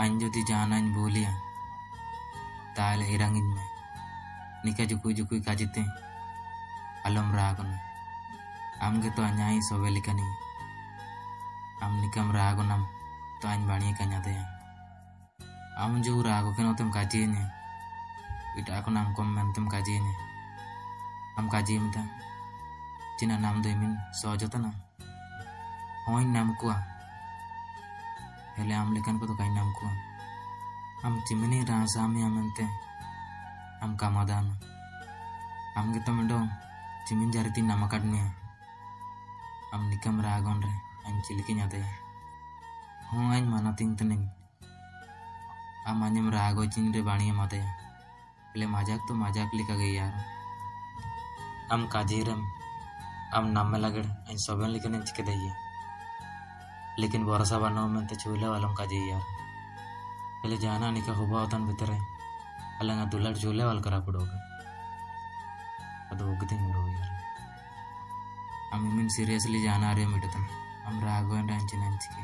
Ain jodi janain bolia taale hirangin me nika jukui kajite alom ragon am gitu anyai sobeli kani am nikam ragonam to ain bani kanya deh am jo rago keno tem kajinya ita aku nam komen tem kajinya am kaji mta cina nam do min sojota na hoin nam kuah hele am lekan ko to kain nam kuah am cimini rasa mi amente am kamadana am gitu mendong cimin jariti nama kadnya am nikam ragon re ain ciliki nyate hong ain mana ting tening am anyam rago cing re bani mate ले मजाक तो मजाक लिखा गई यार am काजीरम am नाम में लगड़ इन सोबन लिखने चिके दइए लेकिन भरोसा बनो में तो चूल्हे वालों काजी यार पहले जाना निका हुआ होता भीतर है अलग दुलट चूल्हे वाल करा पड़ोगा ಅದು ಹೋಗ್ತೀನಿ ಬ್ರೋ ಯಾರ್ am min seriously जाना रे मिटतन am राघवन अंचिन अंचिके